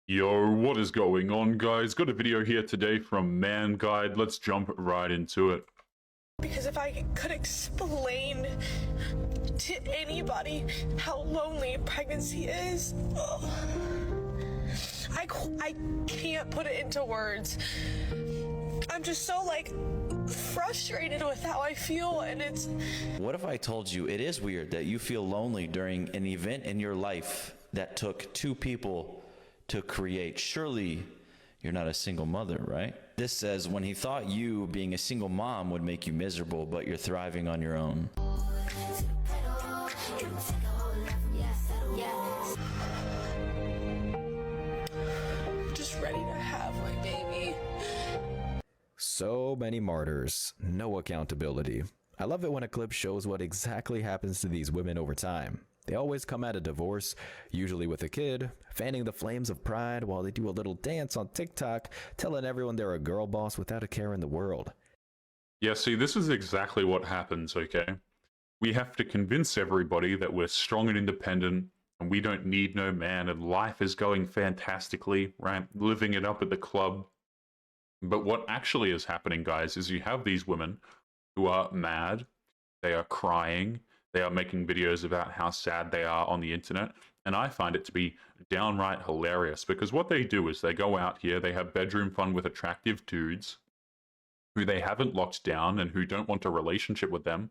Yo, what is going on, guys? Got a video here today from Man Guide. Let's jump right into it. Because if I could explain to anybody how lonely pregnancy is, I can't put it into words. I'm just so frustrated with how I feel, and it's... What if I told you it is weird that you feel lonely during an event in your life that took two people to create? Surely you're not a single mother, right? This says when he thought you being a single mom would make you miserable, but you're thriving on your own. Just ready to have my baby. So many martyrs, no accountability. I love it when a clip shows what exactly happens to these women over time. They always come at a divorce, usually with a kid, fanning the flames of pride while they do a little dance on TikTok, telling everyone they're a girl boss without a care in the world. Yeah, see, this is exactly what happens, okay? We have to convince everybody that we're strong and independent, and we don't need no man, and life is going fantastically, right? Living it up at the club. But what actually is happening, guys, is you have these women who are mad, they are crying, they are making videos about how sad they are on the internet, and I find it to be downright hilarious, because what they do is they go out here, they have bedroom fun with attractive dudes who they haven't locked down and who don't want a relationship with them,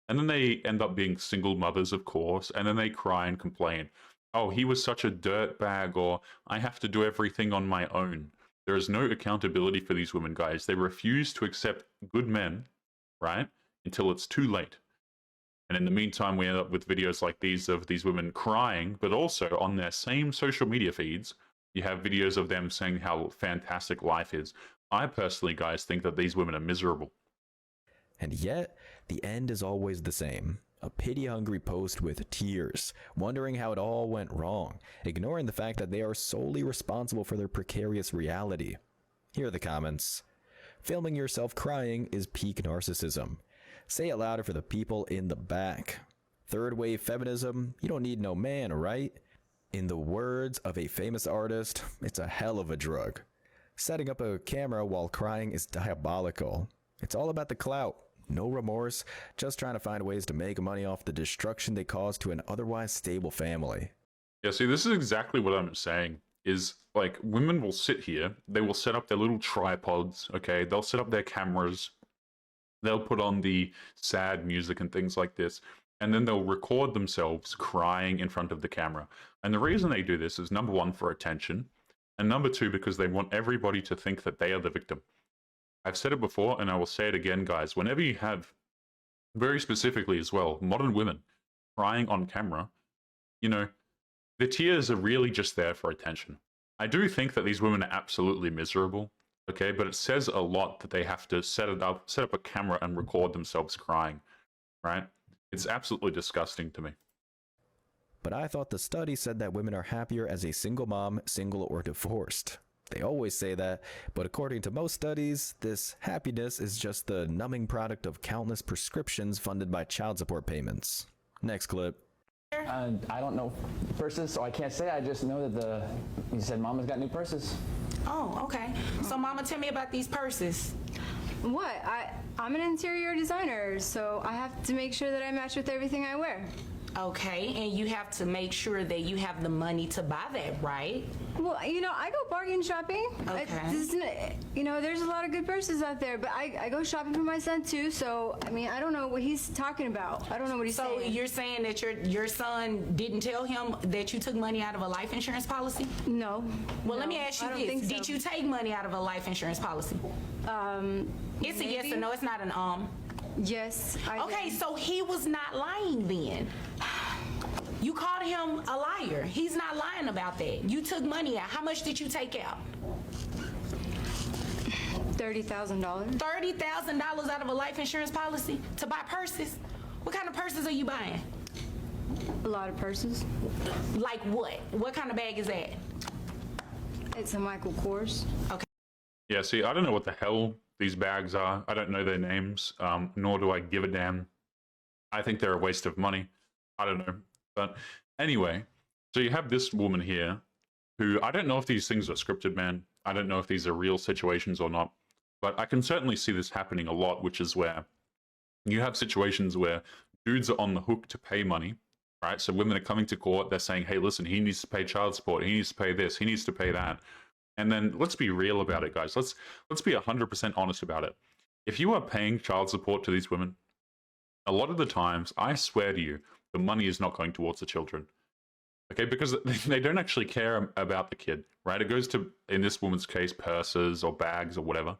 and then they end up being single mothers, of course, and then they cry and complain, oh, he was such a dirtbag, or I have to do everything on my own. There is no accountability for these women, guys. They refuse to accept good men, right, until it's too late. And in the meantime, we end up with videos like these of these women crying, but also on their same social media feeds, you have videos of them saying how fantastic life is. I personally, guys, think that these women are miserable. And yet, the end is always the same. A pity-hungry post with tears, wondering how it all went wrong, ignoring the fact that they are solely responsible for their precarious reality. Here are the comments. Filming yourself crying is peak narcissism. Say it louder for the people in the back. Third wave feminism, you don't need no man, right? In the words of a famous artist, it's a hell of a drug. Setting up a camera while crying is diabolical. It's all about the clout. No remorse, just trying to find ways to make money off the destruction they cause to an otherwise stable family. Yeah, see, this is exactly what I'm saying, is like women will sit here, they will set up their little tripods, okay? They'll set up their cameras, they'll put on the sad music and things like this, and then they'll record themselves crying in front of the camera. And the reason they do this is, number one, for attention, and number two, because they want everybody to think that they are the victim. I've said it before, and I will say it again, guys. Whenever you have, very specifically as well, modern women crying on camera, you know, the tears are really just there for attention. I do think that these women are absolutely miserable, okay? But it says a lot that they have to set up a camera and record themselves crying, right? It's absolutely disgusting to me. But I thought the study said that women are happier as a single mom, single, or divorced. They always say that, but according to most studies, this happiness is just the numbing product of countless prescriptions funded by child support payments. Next clip. I don't know purses, so I can't say. I just know that you said Mama's got new purses. Oh, okay. So Mama, tell me about these purses. What? I'm an interior designer, so I have to make sure that I match with everything I wear. Okay, and you have to make sure that you have the money to buy that, right? Well, I go bargain shopping. Okay. There's a lot of good purses out there, but I go shopping for my son too, so, I don't know what he's talking about. I don't know what he's saying. So you're saying that your son didn't tell him that you took money out of a life insurance policy? No. Well, let No, me ask you I don't this. think so. Did you take money out of a life insurance policy? It's a yes or no, it's not an Yes, I Okay, did. so he was not lying then. You called him a liar. He's not lying about that. You took money out. How much did you take out? $30,000. $30,000 out of a life insurance policy to buy purses? What kind of purses are you buying? A lot of purses. Like what? What kind of bag is that? It's a Michael Kors. Okay. Yeah, see, I don't know what the hell these bags are. I don't know their names, nor do I give a damn. I think they're a waste of money. I don't know. But anyway, so you have this woman here who, I don't know if these things are scripted, man. I don't know if these are real situations or not, but I can certainly see this happening a lot, which is where you have situations where dudes are on the hook to pay money, right? So women are coming to court, they're saying, hey, listen, he needs to pay child support, he needs to pay this, he needs to pay that. And then let's be real about it, guys. Let's be 100% honest about it. If you are paying child support to these women, a lot of the times, I swear to you, the money is not going towards the children. Okay, because they don't actually care about the kid, right? It goes to, in this woman's case, purses or bags or whatever.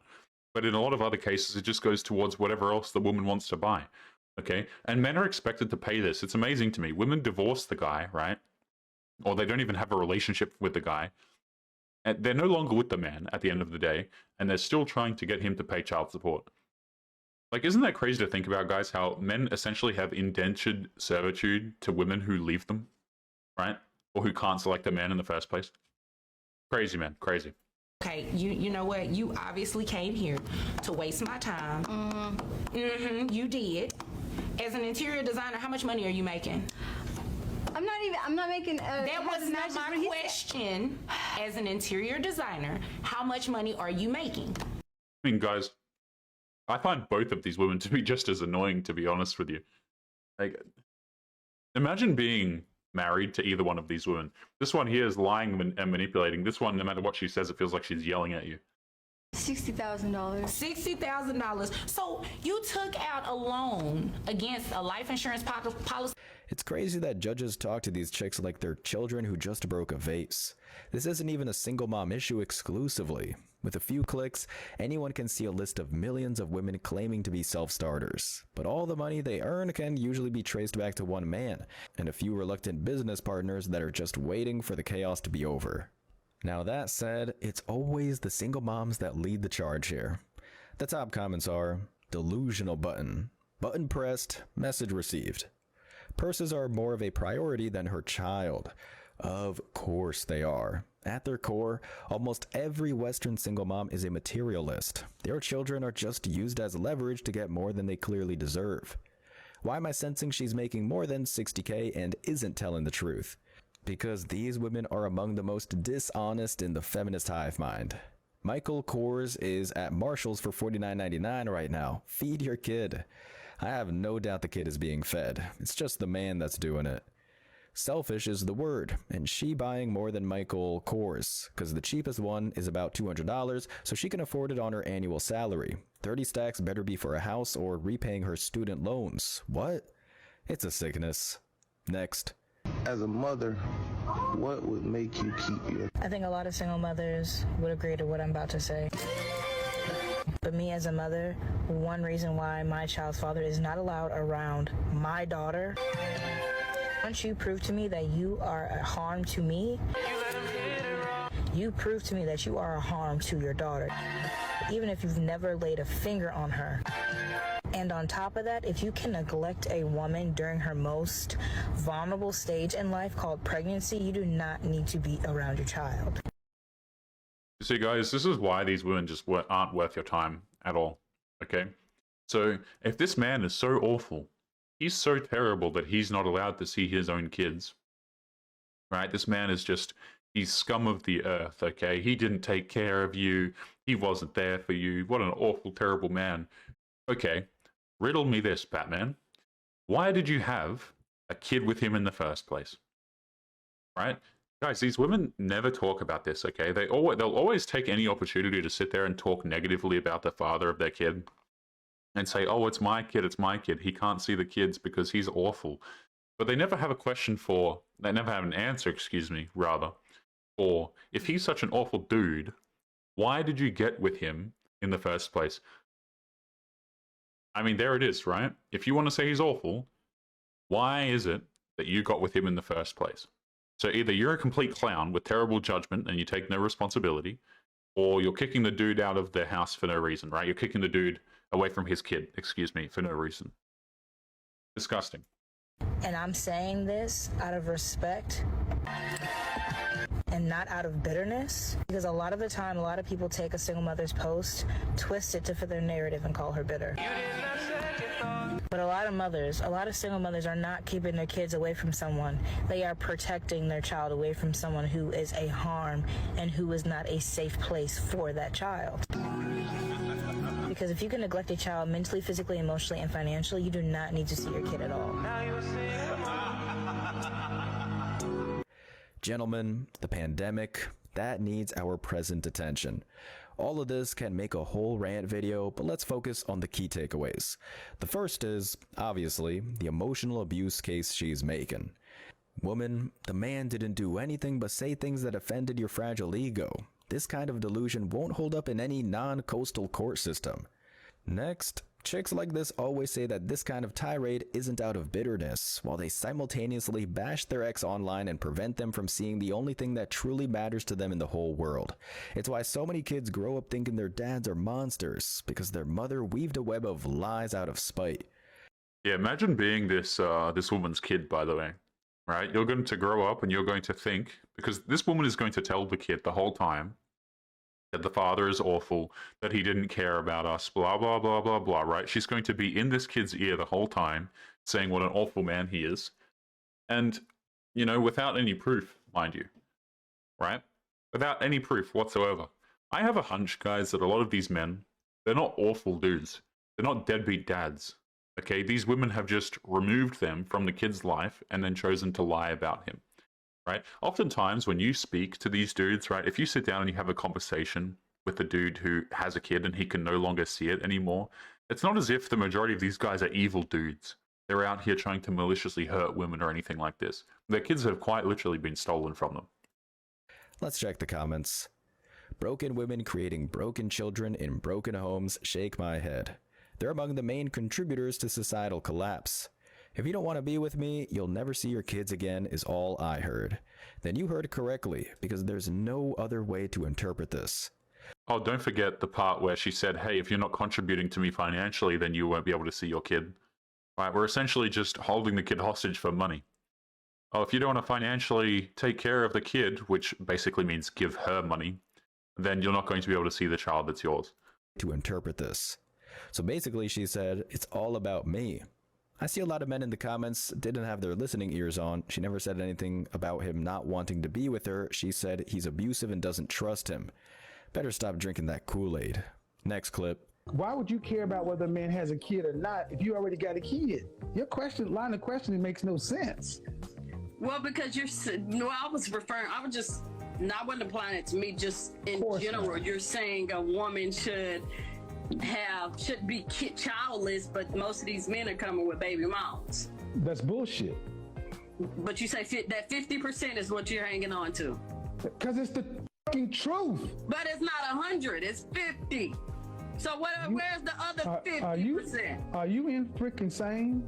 But in a lot of other cases, it just goes towards whatever else the woman wants to buy. Okay, and men are expected to pay this. It's amazing to me. Women divorce the guy, right? Or they don't even have a relationship with the guy. And they're no longer with the man at the end of the day, and they're still trying to get him to pay child support. Like, isn't that crazy to think about, guys, how men essentially have indentured servitude to women who leave them, right? Or who can't select a man in the first place? Crazy, man, crazy. Okay, you know what? You obviously came here to waste my time. You did. As an interior designer, how much money are you making? I'm not making That was not my question. As an interior designer, how much money are you making? I mean, guys, I find both of these women to be just as annoying, to be honest with you. Like, imagine being married to either one of these women. This one here is lying and manipulating. This one, no matter what she says, it feels like she's yelling at you. $60,000. $60,000. So you took out a loan against a life insurance policy. It's crazy that judges talk to these chicks like they're children who just broke a vase. This isn't even a single mom issue exclusively. With a few clicks, anyone can see a list of millions of women claiming to be self-starters. But all the money they earn can usually be traced back to one man, and a few reluctant business partners that are just waiting for the chaos to be over. Now that said, it's always the single moms that lead the charge here. The top comments are, delusional button pressed, message received. Purses are more of a priority than her child. Of course they are. At their core, almost every Western single mom is a materialist. Their children are just used as leverage to get more than they clearly deserve. Why am I sensing she's making more than $60K and isn't telling the truth? Because these women are among the most dishonest in the feminist hive mind. Michael Kors is at Marshall's for $49.99 right now. Feed your kid. I have no doubt the kid is being fed. It's just the man that's doing it. Selfish is the word, and she buying more than Michael Kors, because the cheapest one is about $200, so she can afford it on her annual salary. 30 stacks better be for a house or repaying her student loans. What? It's a sickness. Next. As a mother, what would make you keep your... I think a lot of single mothers would agree to what I'm about to say. But me as a mother, one reason why my child's father is not allowed around my daughter, once you prove to me that you are a harm to me, you prove to me that you are a harm to your daughter, even if you've never laid a finger on her. And on top of that, if you can neglect a woman during her most vulnerable stage in life called pregnancy, you do not need to be around your child. You see, guys, this is why these women just aren't worth your time at all, okay? So, if this man is so awful, he's so terrible that he's not allowed to see his own kids, right? This man is just, he's scum of the earth, okay? He didn't take care of you. He wasn't there for you. What an awful, terrible man. Okay, riddle me this, Batman. Why did you have a kid with him in the first place? Right? Guys, these women never talk about this, okay? They'll always take any opportunity to sit there and talk negatively about the father of their kid and say, oh, it's my kid, he can't see the kids because he's awful. But they never have a question for, they never have an answer, rather, for, if he's such an awful dude, why did you get with him in the first place? I mean, there it is, right? If you want to say he's awful, why is it that you got with him in the first place? So either you're a complete clown with terrible judgment and you take no responsibility, or you're kicking the dude out of the house for no reason, right? You're kicking the dude away from his kid, for no reason. Disgusting. And I'm saying this out of respect and not out of bitterness, because a lot of the time, a lot of people take a single mother's post, twist it to fit their narrative and call her bitter. But a lot of mothers, a lot of single mothers are not keeping their kids away from someone. They are protecting their child away from someone who is a harm and who is not a safe place for that child. Because if you can neglect a child mentally, physically, emotionally, and financially, you do not need to see your kid at all. Gentlemen, the pandemic, that needs our present attention. All of this can make a whole rant video, but let's focus on the key takeaways. The first is, obviously, the emotional abuse case she's making. Woman, the man didn't do anything but say things that offended your fragile ego. This kind of delusion won't hold up in any non-coastal court system. Next, chicks like this always say that this kind of tirade isn't out of bitterness, while they simultaneously bash their ex online and prevent them from seeing the only thing that truly matters to them in the whole world. It's why so many kids grow up thinking their dads are monsters, because their mother weaved a web of lies out of spite. Yeah, imagine being this woman's kid, by the way, right? You're going to grow up and you're going to think, because this woman is going to tell the kid the whole time that the father is awful, that he didn't care about us, blah, blah, blah, blah, blah, right? She's going to be in this kid's ear the whole time, saying what an awful man he is. And, you know, without any proof, mind you, right? Without any proof whatsoever. I have a hunch, guys, that a lot of these men, they're not awful dudes. They're not deadbeat dads. Okay, these women have just removed them from the kid's life and then chosen to lie about him, right? Oftentimes when you speak to these dudes, right, if you sit down and you have a conversation with a dude who has a kid and he can no longer see it anymore, it's not as if the majority of these guys are evil dudes. They're out here trying to maliciously hurt women or anything like this. Their kids have quite literally been stolen from them. Let's check the comments. Broken women creating broken children in broken homes shake my head. They're among the main contributors to societal collapse. If you don't want to be with me, you'll never see your kids again is all I heard. Then you heard correctly, because there's no other way to interpret this. Oh, don't forget the part where she said, hey, if you're not contributing to me financially, then you won't be able to see your kid. Right? We're essentially just holding the kid hostage for money. Oh, if you don't want to financially take care of the kid, which basically means give her money, then you're not going to be able to see the child that's yours. To interpret this. So basically she said, it's all about me. I see a lot of men in the comments didn't have their listening ears on. She never said anything about him not wanting to be with her. She said he's abusive and doesn't trust him. Better stop drinking that Kool-Aid. Next clip. Why would you care about whether a man has a kid or not if you already got a kid? Your line of questioning makes no sense. Well, because I was just, I wasn't applying it to me, just in general. You're saying a woman should be childless, but most of these men are coming with baby moms. That's bullshit. But you say that 50% is what you're hanging on to. Because it's the fucking truth. But it's not 100, it's 50. So where's the other 50%? Are you in freaking sane?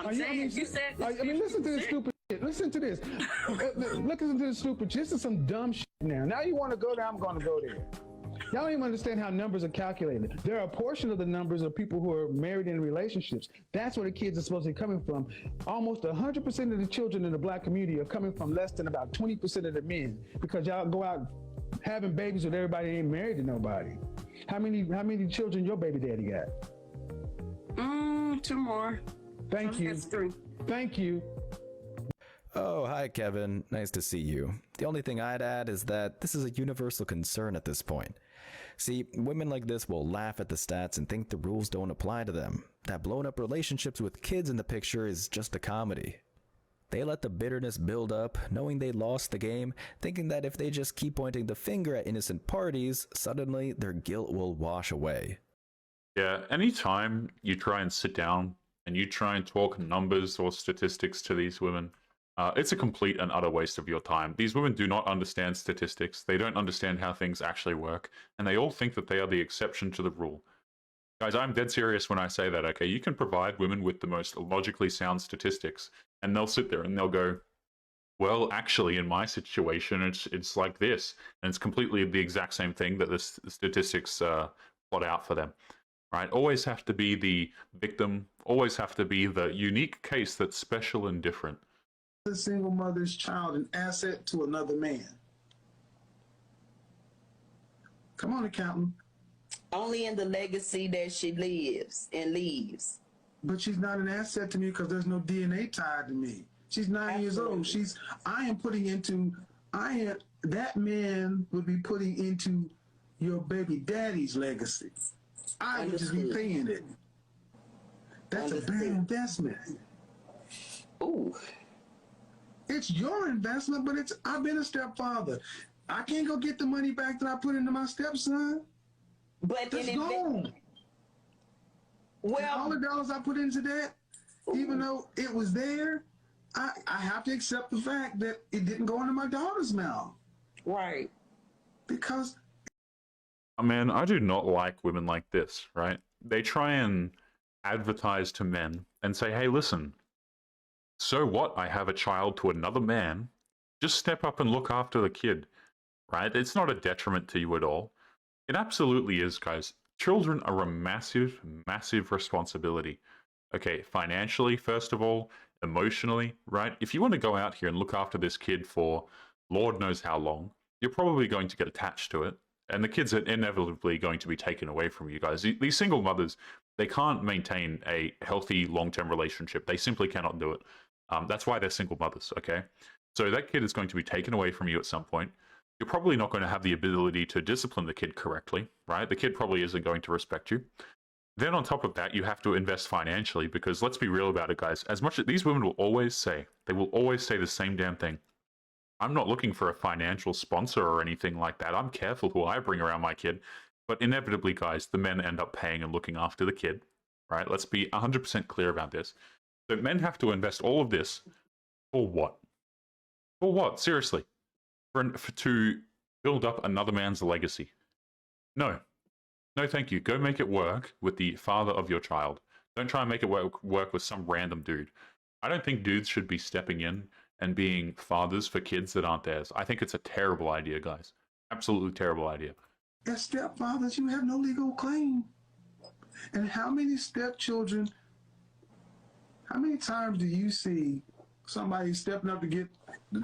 Listen to this stupid shit. Listen to this. Listen to this stupid shit. This is some dumb shit now. Now you want to go there, I'm going to go there. Y'all don't even understand how numbers are calculated. There are a portion of the numbers of people who are married in relationships. That's where the kids are supposed to be coming from. Almost 100% of the children in the black community are coming from less than about 20% of the men, because y'all go out having babies with everybody that ain't married to nobody. How many children your baby daddy got? 2 more. Thank you. 3. Thank you. Oh, hi Kevin. Nice to see you. The only thing I'd add is that this is a universal concern at this point. See, women like this will laugh at the stats and think the rules don't apply to them. That blown up relationships with kids in the picture is just a comedy. They let the bitterness build up, knowing they lost the game, thinking that if they just keep pointing the finger at innocent parties, suddenly their guilt will wash away. Yeah, anytime you try and sit down and you try and talk numbers or statistics to these women, it's a complete and utter waste of your time. These women do not understand statistics. They don't understand how things actually work. And they all think that they are the exception to the rule. Guys, I'm dead serious when I say that, okay? You can provide women with the most logically sound statistics, and they'll sit there and they'll go, well, actually, in my situation, it's like this. And it's completely the exact same thing that the statistics plot out for them, right? Always have to be the victim, always have to be the unique case that's special and different. A single mother's child an asset to another man. Come on, accountant. Only in the legacy that she lives and leaves. But she's not an asset to me because there's no DNA tied to me. She's 9 years old. That man would be putting into your baby daddy's legacy. I would just be paying it. That's a bad investment. Ooh. It's your investment, but I've been a stepfather. I can't go get the money back that I put into my stepson. But it's gone. Well, all the dollars I put into that, even though it was there, I have to accept the fact that it didn't go into my daughter's mouth. Right. Because Man, I do not like women like this, right? They try and advertise to men and say, hey, listen, so what? I have a child to another man. Just step up and look after the kid, right? It's not a detriment to you at all. It absolutely is, guys. Children are a massive, massive responsibility. Okay, financially, first of all, emotionally, right? If you want to go out here and look after this kid for Lord knows how long, you're probably going to get attached to it. And the kids are inevitably going to be taken away from you guys. These single mothers, they can't maintain a healthy long-term relationship. They simply cannot do it. That's why they're single mothers, okay? So that kid is going to be taken away from you at some point. You're probably not going to have the ability to discipline the kid correctly, right? The kid probably isn't going to respect you. Then on top of that, you have to invest financially because let's be real about it, guys. As much as these women will always say, they will always say the same damn thing. I'm not looking for a financial sponsor or anything like that. I'm careful who I bring around my kid. But inevitably, guys, the men end up paying and looking after the kid, right? Let's be 100% clear about this. So men have to invest all of this for what? For what? Seriously. To build up another man's legacy. No. No, thank you. Go make it work with the father of your child. Don't try and make it work with some random dude. I don't think dudes should be stepping in and being fathers for kids that aren't theirs. I think it's a terrible idea, guys. Absolutely terrible idea. as stepfathers, you have no legal claim. And how many stepchildren, how many times do you see somebody stepping up to get the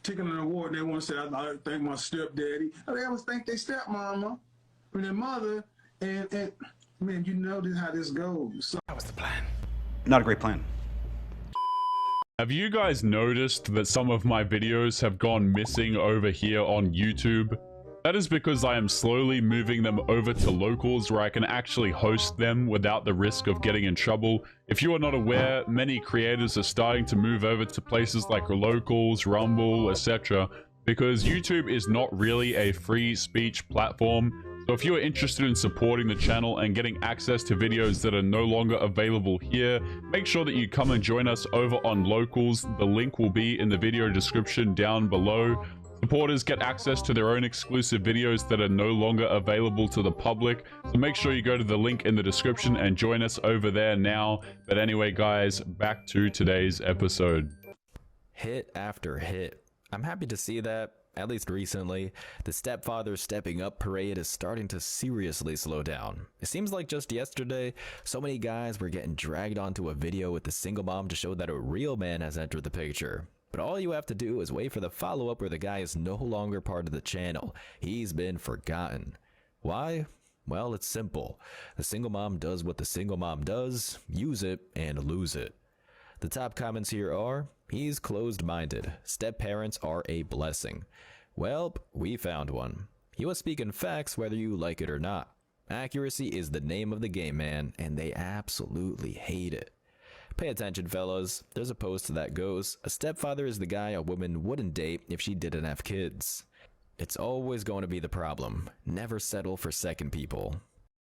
ticket an award and they want to say, I thank my stepdaddy. They always thank their stepmama or their mother. And man, you know how this goes. So that was the plan. Not a great plan. Have you guys noticed that some of my videos have gone missing over here on YouTube? That is because I am slowly moving them over to locals where I can actually host them without the risk of getting in trouble. If you are not aware, many creators are starting to move over to places like locals, Rumble, etc. because YouTube is not really a free speech platform. So if you are interested in supporting the channel and getting access to videos that are no longer available here, make sure that you come and join us over on locals. The link will be in the video description down below. Supporters get access to their own exclusive videos that are no longer available to the public. So make sure you go to the link in the description and join us over there now. But anyway, guys, back to today's episode. Hit after hit. I'm happy to see that, at least recently, the stepfather stepping up parade is starting to seriously slow down. It seems like just yesterday, so many guys were getting dragged onto a video with the single mom to show that a real man has entered the picture. But all you have to do is wait for the follow-up where the guy is no longer part of the channel. He's been forgotten. Why? Well, it's simple. The single mom does what the single mom does, use it and lose it. The top comments here are, he's closed-minded. Step-parents are a blessing. Well, we found one. He was speaking facts whether you like it or not. Accuracy is the name of the game, man, and they absolutely hate it. Pay attention, fellas. There's a post that goes, a stepfather is the guy a woman wouldn't date if she didn't have kids. It's always going to be the problem. Never settle for second people.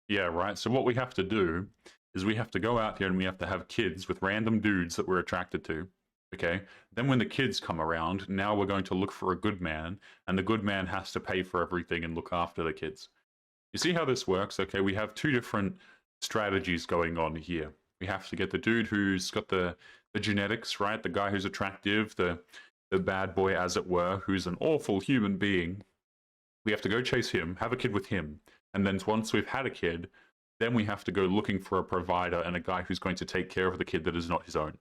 Yeah, right. So what we have to do is we have to go out here and we have to have kids with random dudes that we're attracted to. Okay? Then when the kids come around, now we're going to look for a good man, and the good man has to pay for everything and look after the kids. You see how this works? Okay, we have two different strategies going on here. We have to get the dude who's got the genetics, right? The guy who's attractive, the bad boy, as it were, who's an awful human being. We have to go chase him, have a kid with him. And then once we've had a kid, then we have to go looking for a provider and a guy who's going to take care of the kid that is not his own.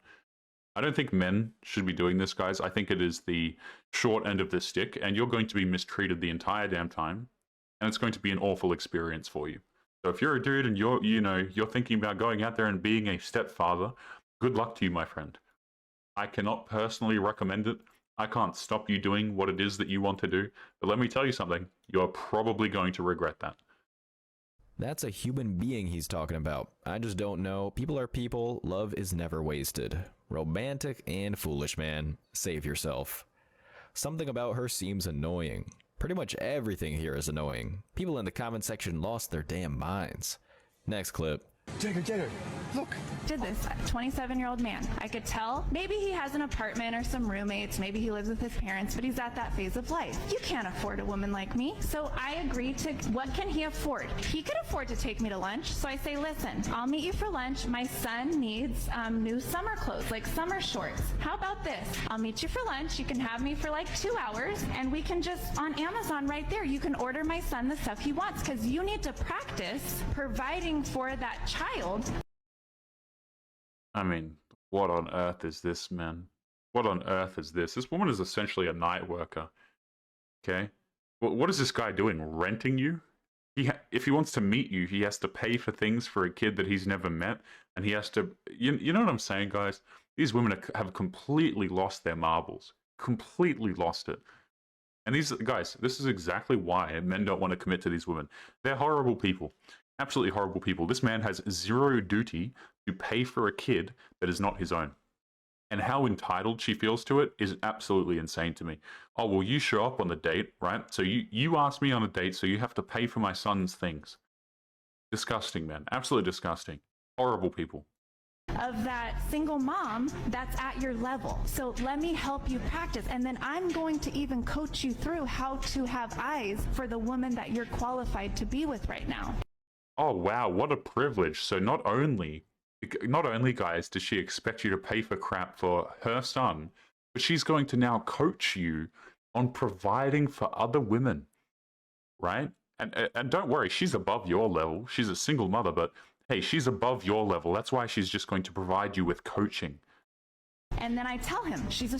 I don't think men should be doing this, guys. I think it is the short end of the stick, and you're going to be mistreated the entire damn time. And it's going to be an awful experience for you. So if you're a dude and you're thinking about going out there and being a stepfather, good luck to you, my friend. I cannot personally recommend it. I can't stop you doing what it is that you want to do. But let me tell you something, you're probably going to regret that. That's a human being he's talking about. I just don't know. People are people. Love is never wasted. Romantic and foolish, man. Save yourself. Something about her seems annoying. Pretty much everything here is annoying. People in the comment section lost their damn minds. Next clip. Jagger, look. Did this 27-year-old man. I could tell maybe he has an apartment or some roommates, maybe he lives with his parents, but he's at that phase of life. You can't afford a woman like me. So I agreed to, what can he afford? He could afford to take me to lunch. So I say, listen, I'll meet you for lunch. My son needs new summer clothes, like summer shorts. How about this? I'll meet you for lunch. You can have me for like 2 hours and we can just, on Amazon right there, you can order my son the stuff he wants because you need to practice providing for that child. I mean, what on earth is this, man? What on earth is this? This woman is essentially a night worker. Okay? What is this guy doing? Renting you? If he wants to meet you, he has to pay for things for a kid that he's never met, and he has to... You know what I'm saying, guys? These women have completely lost their marbles. Completely lost it. And these guys, this is exactly why men don't want to commit to these women. They're horrible people. Absolutely horrible people. This man has zero duty to pay for a kid that is not his own. And how entitled she feels to it is absolutely insane to me. Oh, well, you show up on the date, right? So you asked me on a date, so you have to pay for my son's things. Disgusting, man. Absolutely disgusting. Horrible people. Of that single mom that's at your level. So let me help you practice. And then I'm going to even coach you through how to have eyes for the woman that you're qualified to be with right now. Oh, wow, what a privilege. So not only, guys, does she expect you to pay for crap for her son, but she's going to now coach you on providing for other women, right? And don't worry, she's above your level. She's a single mother, but hey, she's above your level. That's why she's just going to provide you with coaching. And then I tell him she's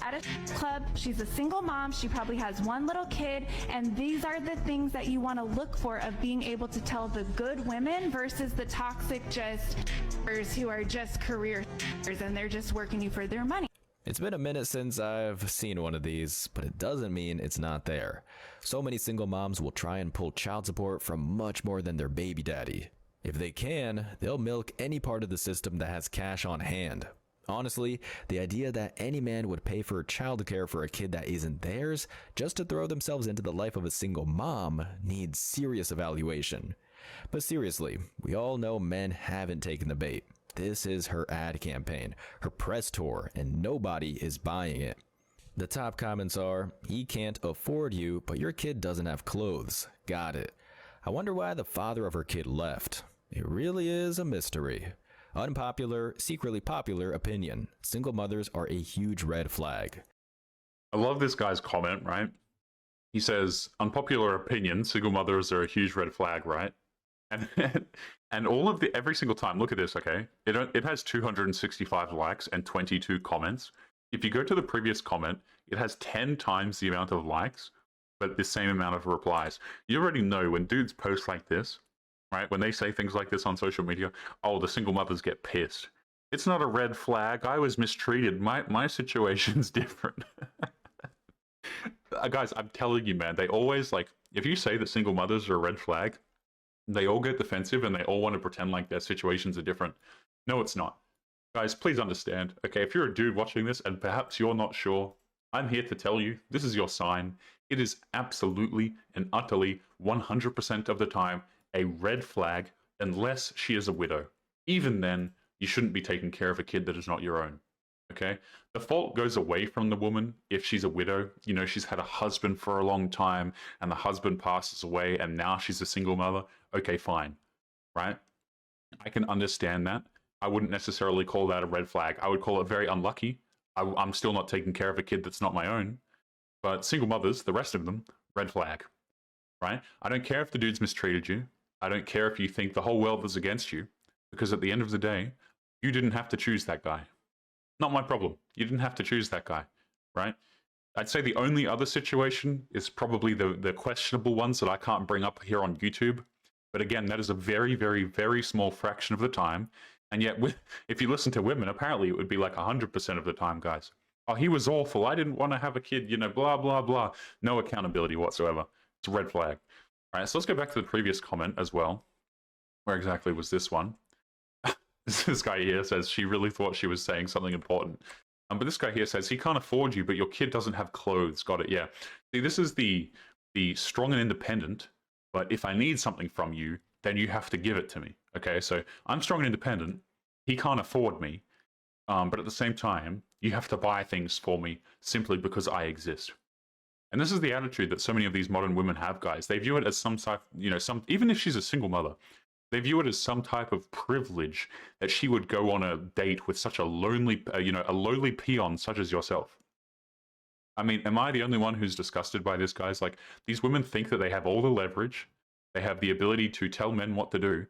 at a club, she's a single mom, she probably has one little kid, and these are the things that you want to look for of being able to tell the good women versus the toxic who are just career and they're just working you for their money. It's been a minute since I've seen one of these, but it doesn't mean it's not there. So many single moms will try and pull child support from much more than their baby daddy. If they can, they'll milk any part of the system that has cash on hand. Honestly, the idea that any man would pay for childcare for a kid that isn't theirs just to throw themselves into the life of a single mom needs serious evaluation. But seriously, we all know men haven't taken the bait. This is her ad campaign, her press tour, and nobody is buying it. The top comments are, he can't afford you, but your kid doesn't have clothes. Got it. I wonder why the father of her kid left. It really is a mystery. Unpopular, secretly popular opinion. Single mothers are a huge red flag. I love this guy's comment, right? He says, unpopular opinion, single mothers are a huge red flag, right? And every single time, look at this, okay? It has 265 likes and 22 comments. If you go to the previous comment, it has 10 times the amount of likes, but the same amount of replies. You already know when dudes post like this, right? When they say things like this on social media, oh, the single mothers get pissed. It's not a red flag. I was mistreated. My situation's different. Guys, I'm telling you, man, they always, like, if you say that single mothers are a red flag, they all get defensive and they all want to pretend like their situations are different. No, it's not. Guys, please understand, okay, if you're a dude watching this and perhaps you're not sure, I'm here to tell you, this is your sign. It is absolutely and utterly 100% of the time a red flag unless she is a widow. Even then, you shouldn't be taking care of a kid that is not your own. Okay? The fault goes away from the woman if she's a widow. You know, she's had a husband for a long time and the husband passes away and now she's a single mother. Okay, fine. Right? I can understand that. I wouldn't necessarily call that a red flag. I would call it very unlucky. I'm still not taking care of a kid that's not my own. But single mothers, the rest of them, red flag. Right? I don't care if the dude's mistreated you. I don't care if you think the whole world is against you. Because at the end of the day, you didn't have to choose that guy. Not my problem. You didn't have to choose that guy, right? I'd say the only other situation is probably the questionable ones that I can't bring up here on YouTube. But again, that is a very, very, very small fraction of the time. And yet, if you listen to women, apparently it would be like 100% of the time, guys. Oh, he was awful. I didn't want to have a kid, you know, blah, blah, blah. No accountability whatsoever. It's a red flag. All right, so let's go back to the previous comment as well. Where exactly was this one? This guy here says she really thought she was saying something important. But this guy here says he can't afford you, but your kid doesn't have clothes. Got it, yeah. See, this is the strong and independent, but if I need something from you, then you have to give it to me. Okay, so I'm strong and independent. He can't afford me. But at the same time, you have to buy things for me simply because I exist. And this is the attitude that so many of these modern women have, guys. They view it as some type, you know, even if she's a single mother, they view it as some type of privilege that she would go on a date with such a lonely, a lowly peon such as yourself. I mean, am I the only one who's disgusted by this, guys? Like, these women think that they have all the leverage, they have the ability to tell men what to do,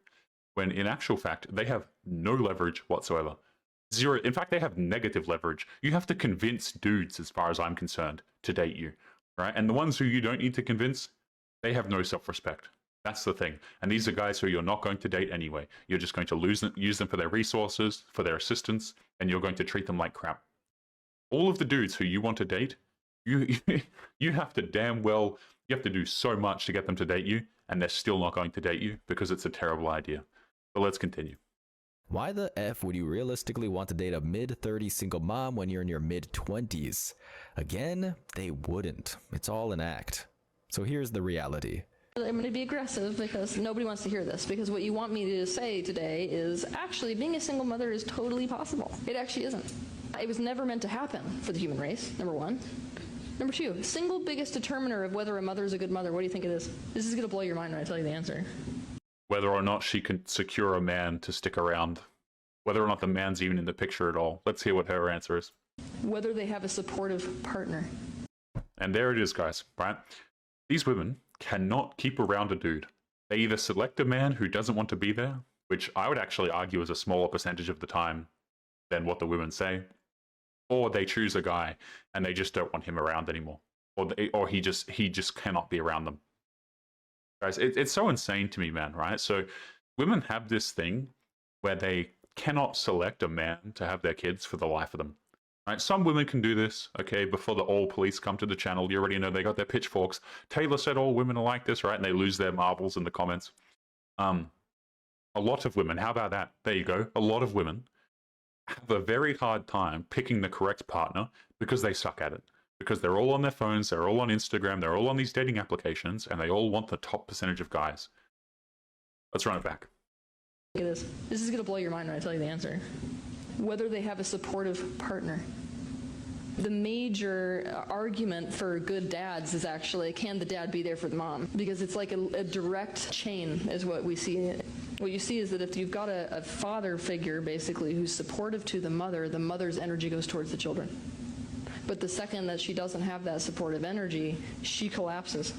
when in actual fact, they have no leverage whatsoever. Zero. In fact, they have negative leverage. You have to convince dudes, as far as I'm concerned, to date you, right? And the ones who you don't need to convince, they have no self-respect. That's the thing. And these are guys who you're not going to date anyway. You're just going to use them for their resources, for their assistance, and you're going to treat them like crap. All of the dudes who you want to date, you have to you have to do so much to get them to date you, and they're still not going to date you because it's a terrible idea. But let's continue. Why the F would you realistically want to date a mid-30s single mom when you're in your mid-20s? Again, they wouldn't. It's all an act. So here's the reality. I'm going to be aggressive because nobody wants to hear this, because what you want me to say today is actually being a single mother is totally possible. It actually isn't. It was never meant to happen for the human race, number one. Number two, single biggest determiner of whether a mother is a good mother, what do you think it is? This is going to blow your mind when I tell you the answer. Whether or not she can secure a man to stick around. Whether or not the man's even in the picture at all. Let's hear what her answer is. Whether they have a supportive partner. And there it is, guys, right? These women cannot keep around a dude. They either select a man who doesn't want to be there, which I would actually argue is a smaller percentage of the time than what the women say, or they choose a guy and they just don't want him around anymore, or he just cannot be around them. Guys, it's so insane to me, man, right? So women have this thing where they cannot select a man to have their kids for the life of them. Right? Some women can do this, okay, before the all police come to the channel. You already know they got their pitchforks. Taylor said all women are like this, right? And they lose their marbles in the comments. A lot of women, how about that? There you go. A lot of women have a very hard time picking the correct partner because they suck at it. Because they're all on their phones, they're all on Instagram, they're all on these dating applications, and they all want the top percentage of guys. Let's run it back. Look at this. This is going to blow your mind when I tell you the answer. Whether they have a supportive partner. The major argument for good dads is actually, can the dad be there for the mom? Because it's like a direct chain is what we see. What you see is that if you've got a father figure, basically, who's supportive to the mother's energy goes towards the children. But the second that she doesn't have that supportive energy, she collapses.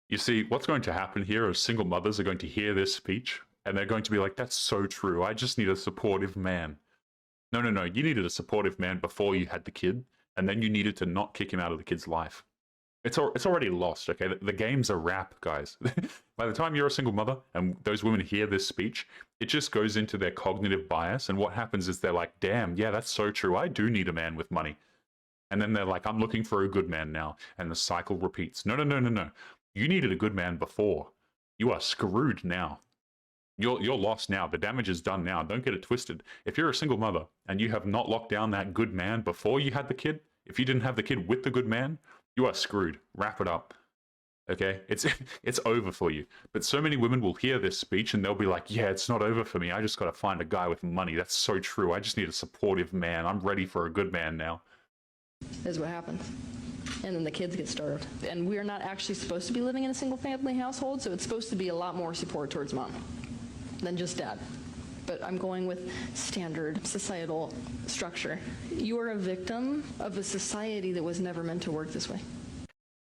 You see, what's going to happen here is single mothers are going to hear this speech, and they're going to be like, that's so true. I just need a supportive man. No. You needed a supportive man before you had the kid, and then you needed to not kick him out of the kid's life. It's already lost, okay? The game's a wrap, guys. By the time you're a single mother and those women hear this speech, it just goes into their cognitive bias, and what happens is they're like, damn, yeah, that's so true. I do need a man with money. And then they're like, I'm looking for a good man now. And the cycle repeats. No. You needed a good man before. You are screwed now. You're lost now. The damage is done now. Don't get it twisted. If you're a single mother and you have not locked down that good man before you had the kid, if you didn't have the kid with the good man, you are screwed. Wrap it up. Okay? It's over for you. But so many women will hear this speech and they'll be like, yeah, it's not over for me. I just got to find a guy with money. That's so true. I just need a supportive man. I'm ready for a good man now. Is what happens. And then the kids get starved. And we're not actually supposed to be living in a single family household, so it's supposed to be a lot more support towards mom than just dad. But I'm going with standard societal structure. You are a victim of a society that was never meant to work this way.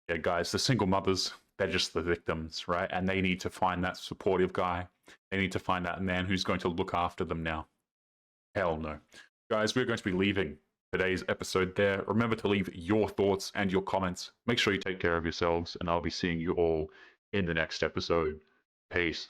Yeah, guys, the single mothers, they're just the victims, right? And they need to find that supportive guy. They need to find that man who's going to look after them now. Hell no. Guys, we're going to be leaving today's episode there. Remember to leave your thoughts and your comments. Make sure you take care of yourselves, and I'll be seeing you all in the next episode. Peace.